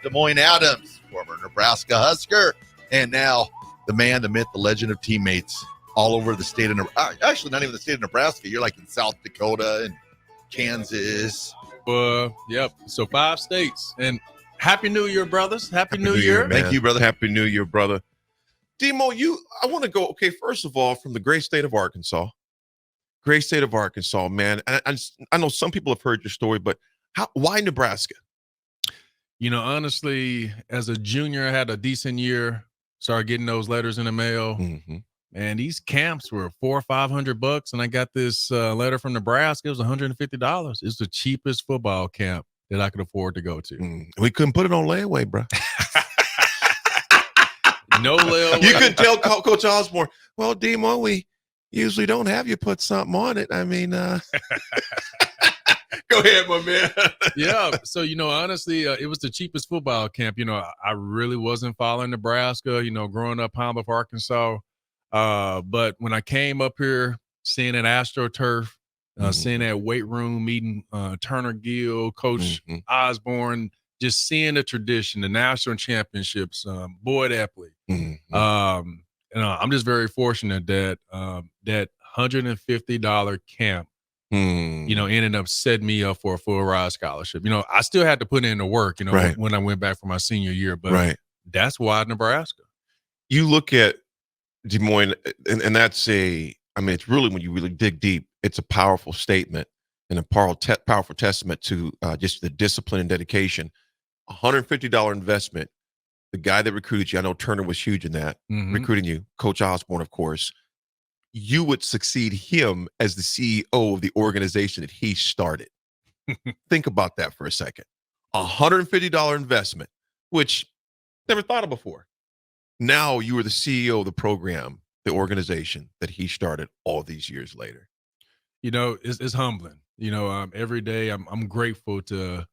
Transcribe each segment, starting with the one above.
Demoine Adams, former Nebraska Husker, and now the man, the myth, the legend of teammates all over the state of Nebraska. Actually, not even the state of Nebraska. You're like in South Dakota and Kansas. Yep. So 5 states. And Happy New Year, brothers. Happy New Year. Thank you, brother. Happy New Year, brother. Demo, I want to go, okay, first of all, from the great state of Arkansas. Great state of Arkansas, man. And I know some people have heard your story, but why Nebraska? You know, honestly, as a junior, I had a decent year. Started getting those letters in the mail. Mm-hmm. And these camps were $400 or $500, and I got this letter from Nebraska. It was $150. It's the cheapest football camp that I could afford to go to. We couldn't put it on layaway, bro. No layaway. You could tell Coach Osborne, well, Demo, we usually don't have you put something on it. I mean, go ahead, my man. Yeah. So, you know, honestly, it was the cheapest football camp. You know, I really wasn't following Nebraska, you know, growing up Pine Arkansas. But when I came up here, seeing that AstroTurf, seeing that weight room, meeting Turner Gill, Coach Osborne, just seeing the tradition, the national championships, Boyd Epley. I'm just very fortunate that that $150 camp, you know, ended up setting me up for a full ride scholarship. You know, I still had to put in the work, you know, when I went back for my senior year, but that's why Nebraska. You look at Des Moines, and that's it's really, when you really dig deep, it's a powerful statement and a powerful testament to just the discipline and dedication. $150 investment. The guy that recruited you, I know Turner was huge in that, recruiting you, Coach Osborne, of course. You would succeed him as the CEO of the organization that he started. Think about that for a second. $150 investment, which never thought of before. Now you are the CEO of the program, the organization that he started all these years later. You know, it's humbling. You know, every day I'm grateful to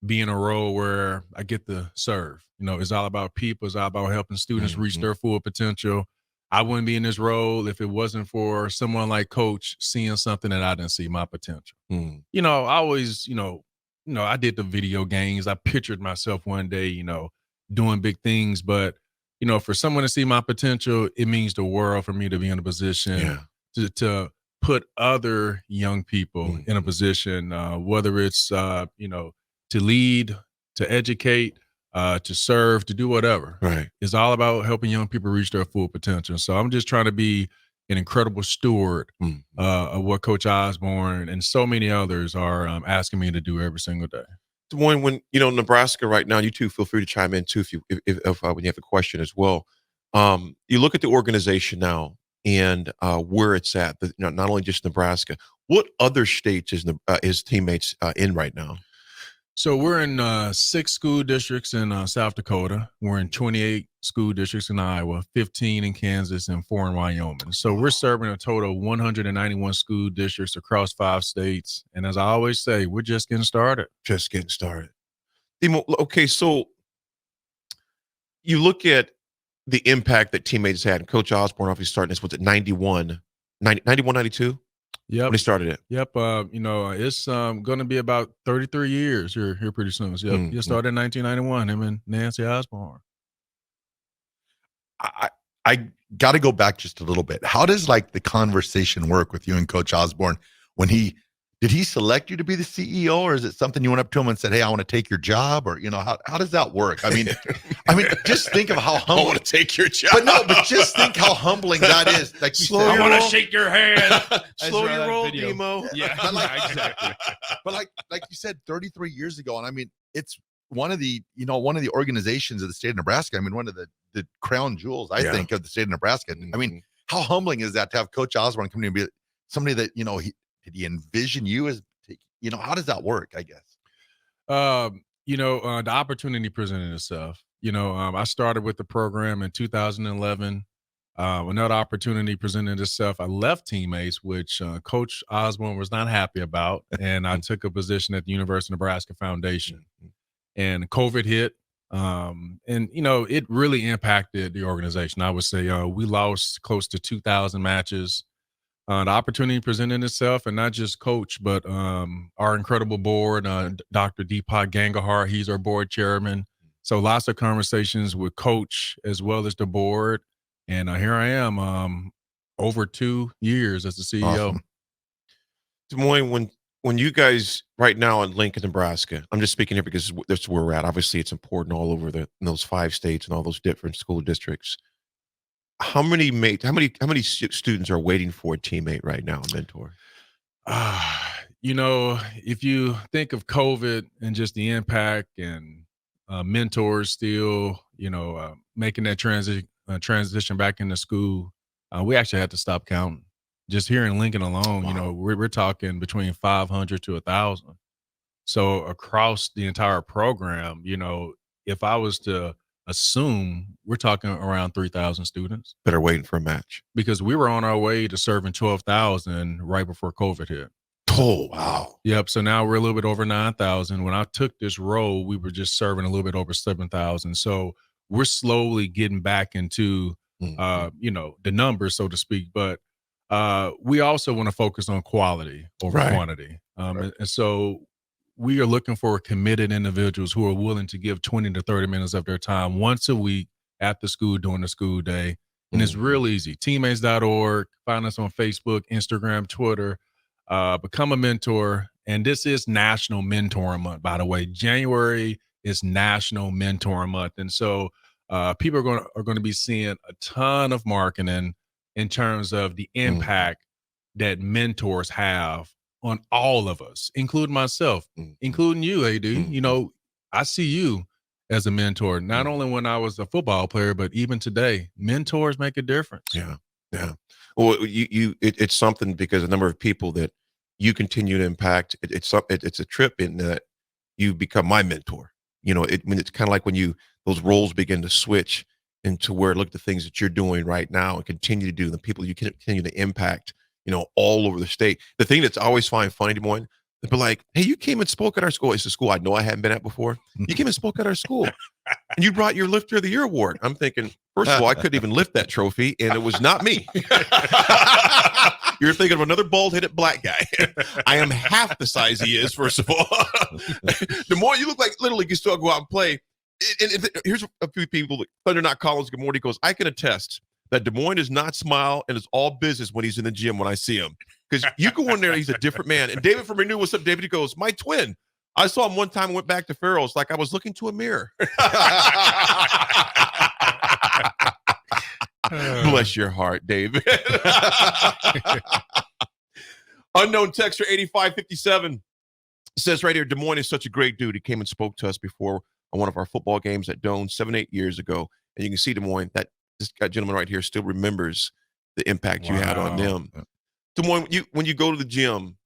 be in a role where I get to serve. You know, it's all about people. It's all about helping students reach their full potential. I wouldn't be in this role if it wasn't for someone like Coach seeing something that I didn't see, my potential. You know, I always, I did the video games. I pictured myself one day, you know, doing big things, but you know, for someone to see my potential, it means the world for me to be in a position to put other young people in a position, whether it's, you know, to lead, to educate, to serve, to do whatever. Right. It's all about helping young people reach their full potential. So I'm just trying to be an incredible steward of what Coach Osborne and so many others are asking me to do every single day. Demoine, when you know Nebraska right now, you too feel free to chime in too if when you have a question as well. You look at the organization now and where it's at. Not only just Nebraska, what other states is teammates in right now? So we're in 6 school districts in South Dakota. We're in 28 school districts in Iowa, 15 in Kansas, and 4 in Wyoming. So we're serving a total of 191 school districts across 5 states. And as I always say, we're just getting started. Just getting started. Okay, so you look at the impact that teammates had. And Coach Osborne, obviously starting this, was it 91, 92? Yep. When he started it. Yep. You know, it's going to be about 33 years here pretty soon. So he started in 1991, him and Nancy Osborne. I got to go back just a little bit. How does like the conversation work with you and Coach Osborne when did he select you to be the CEO, or is it something you went up to him and said, "Hey, I want to take your job," or, you know, how does that work? I mean, just think of how humbling. I want to take your job. But just think how humbling that is. Like you said, I want to shake your hand. Slow your roll, Demo. Yeah, exactly. But like you said, 33 years ago, and I mean, it's one of the organizations of the state of Nebraska. I mean, one of the crown jewels, I think, of the state of Nebraska. I mean, how humbling is that to have Coach Osborne come in and be somebody that, you know, did he envision you as, you know, how does that work, I guess? You know, the opportunity presented itself. You know, I started with the program in 2011. Another opportunity presented itself. I left teammates, which Coach Osborne was not happy about, and I took a position at the University of Nebraska Foundation. And COVID hit, and, you know, it really impacted the organization. I would say we lost close to 2,000 matches. The opportunity presented itself, and not just Coach, but our incredible board, Dr. Deepak Gangahar, he's our board chairman. So lots of conversations with coach as well as the board. And here I am, over 2 years as the CEO. Awesome. Demoine, when you guys right now in Lincoln, Nebraska, I'm just speaking here because that's where we're at. Obviously, it's important all over in those 5 states and all those different school districts. How many students are waiting for a teammate right now, a mentor? If you think of COVID and just the impact and mentors still, making that transition back into school, we actually had to stop counting. Just here in Lincoln alone, Wow. we're talking between 500 to 1,000. So across the entire program, if I was to assume, we're talking around 3,000 students That are waiting for a match. because we were on our way to serving 12,000 right before COVID hit. Oh, wow. Yep. So now we're a little bit over 9,000. When I took this role, we were just serving a little bit over 7,000. So we're slowly getting back into, the numbers, so to speak. But we also want to focus on quality over quantity. And so we are looking for committed individuals who are willing to give 20 to 30 minutes of their time once a week at the school during the school day. And it's real easy. Teammates.org, find us on Facebook, Instagram, Twitter. Become a mentor. And this is National Mentoring Month, by the way. January is National Mentoring Month. And so people are going to be seeing a ton of marketing in terms of the impact that mentors have on all of us, including myself, including you, AD. I see you as a mentor, not only when I was a football player, but even today. Mentors make a difference. Yeah. Yeah. Well, it's something because a number of people that you continue to impact. It's a trip in that you become my mentor. It's kind of like when those roles begin to switch into where look at the things that you're doing right now and continue to do the people you can continue to impact. All over the state. The thing that's always funny, Des Moines, they'll be like, "Hey, you came and spoke at our school." It's a school I know I hadn't been at before. You came and spoke at our school, and you brought your Lifter of the Year award. I'm thinking, first of all, I couldn't even lift that trophy, and it was not me. You're thinking of another bald-headed black guy. I am half the size he is, first of all. Des Moines, you look like literally you still go out and play. And here's a few people. Thunder Not Collins, good morning. He goes, I can attest that Des Moines does not smile and is all business when he's in the gym when I see him. Because you go in there, he's a different man. And David from Renew, what's up, David? He goes, my twin. I saw him one time and went back to Farrell's like I was looking to a mirror. Bless your heart, David. Unknown texter 8557 says right here, Des Moines is such a great dude. He came and spoke to us before on one of our football games at Doane 7-8 years ago. And you can see Des Moines, that this gentleman right here still remembers the impact you had on them. Des Moines, when you go to the gym,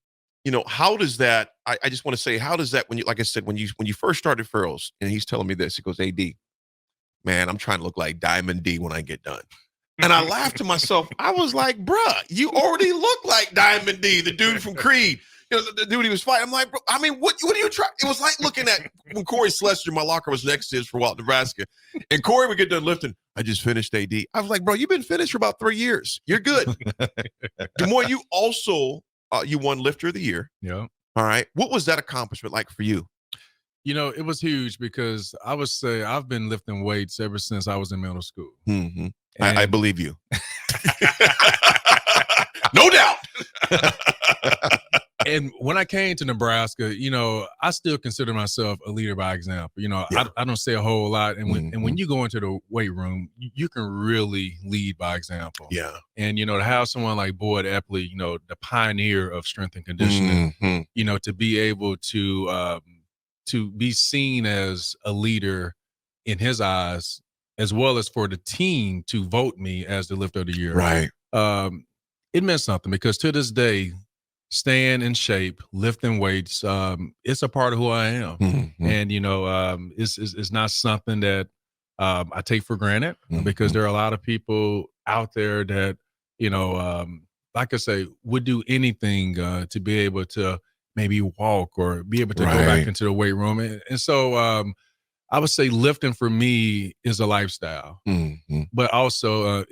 how does that, I just want to say, how does that, when you, like I said, when you first started Farrell's, and he's telling me this, he goes, AD, man, I'm trying to look like Diamond D when I get done. And I laughed to myself. I was like, bruh, you already look like Diamond D, the dude from Creed. The dude he was fighting. I'm like, bro, I mean, what do you try? It was like looking at when Corey Schlesinger, my locker was next to his for a while, Nebraska. And Corey would get done lifting. I just finished AD. I was like, bro, you've been finished for about 3 years. You're good. Des Moines, you also, you won Lifter of the Year. Yeah. All right. What was that accomplishment like for you? It was huge because I would say I've been lifting weights ever since I was in middle school. Mm-hmm. I believe you. No doubt. And when I came to Nebraska, I still consider myself a leader by example. I don't say a whole lot. And when you go into the weight room, you can really lead by example. Yeah. And, to have someone like Boyd Epley, the pioneer of strength and conditioning, to be able to be seen as a leader in his eyes, as well as for the team to vote me as the Lifter of the Year. Right. It meant something because to this day, staying in shape, lifting weights, it's a part of who I am. And, it's not something that I take for granted because there are a lot of people out there that, like I say, would do anything to be able to maybe walk or be able to go back into the weight room. And so I would say lifting for me is a lifestyle, but also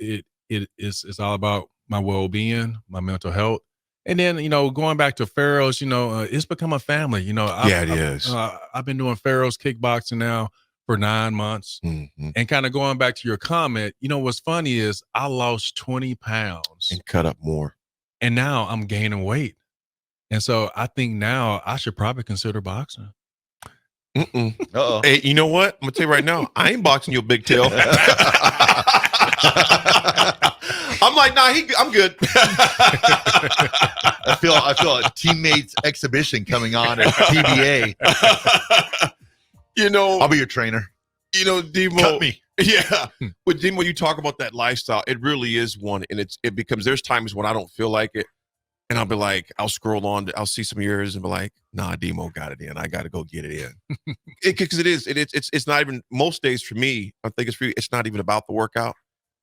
it's all about my well-being, my mental health. And then, going back to Farrell's, it's become a family. It is. I've been doing Farrell's kickboxing now for 9 months. Mm-hmm. And kind of going back to your comment, you know, what's funny is I lost 20 pounds. And cut up more. And now I'm gaining weight. And so I think now I should probably consider boxing. Uh-oh. Hey, you know what? I'm gonna tell you right now, I ain't boxing your big tail. I'm like, nah, I'm good. I feel a teammates exhibition coming on at TBA. You know, I'll be your trainer. You know, Demo. Cut me. Yeah. But Demo, when you talk about that lifestyle, it really is one. And it becomes, there's times when I don't feel like it. And I'll be like, I'll scroll on, I'll see some years and be like, nah, Demo got it in. I got to go get it in. Because it's not even, most days for me, I think it's not even about the workout.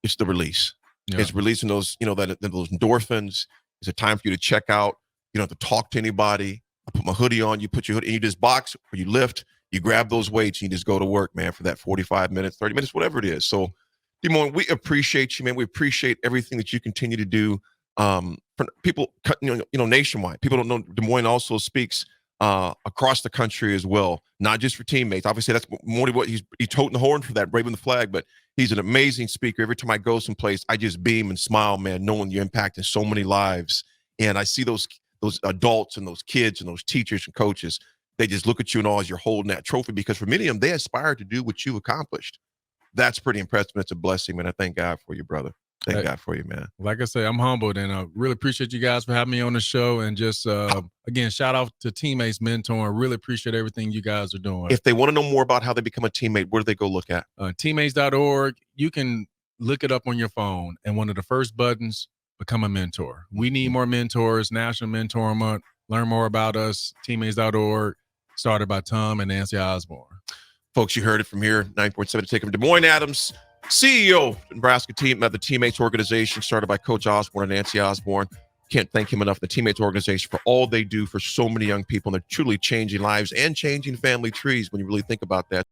It's the release. Yeah. It's releasing those, you know, those endorphins. It's a time for you to check out. You don't have to talk to anybody. I put my hoodie on, you put your hoodie, and you just box or you lift, you grab those weights, and you just go to work, man, for that 45 minutes, 30 minutes, whatever it is. So, Demoine, we appreciate you, man. We appreciate everything that you continue to do. For people, you know, nationwide. People don't know Demoine also speaks across the country as well, not just for teammates. Obviously, that's more what he's toting the horn for that, waving the flag. But he's an amazing speaker. Every time I go someplace, I just beam and smile, man, knowing you're impacting so many lives. And I see those adults and those kids and those teachers and coaches. They just look at you and all as you're holding that trophy, because for many of them, they aspire to do what you accomplished. That's pretty impressive. It's a blessing, man. I thank God for you, brother. Thank God for you, man. Like I say, I'm humbled, and I really appreciate you guys for having me on the show. And just, again, shout out to Teammates Mentoring. Really appreciate everything you guys are doing. If they want to know more about how they become a teammate, where do they go look at? Teammates.org. You can look it up on your phone, and one of the first buttons, become a mentor. We need more mentors. National Mentor Month. Learn more about us. Teammates.org. Started by Tom and Nancy Osborne. Folks, you heard it from here. 9.7 to take him. Demoine Adams, CEO of the Nebraska team of the Teammates organization, started by Coach Osborne and Nancy Osborne. Can't thank him enough, the Teammates organization, for all they do for so many young people. And they're truly changing lives and changing family trees when you really think about that.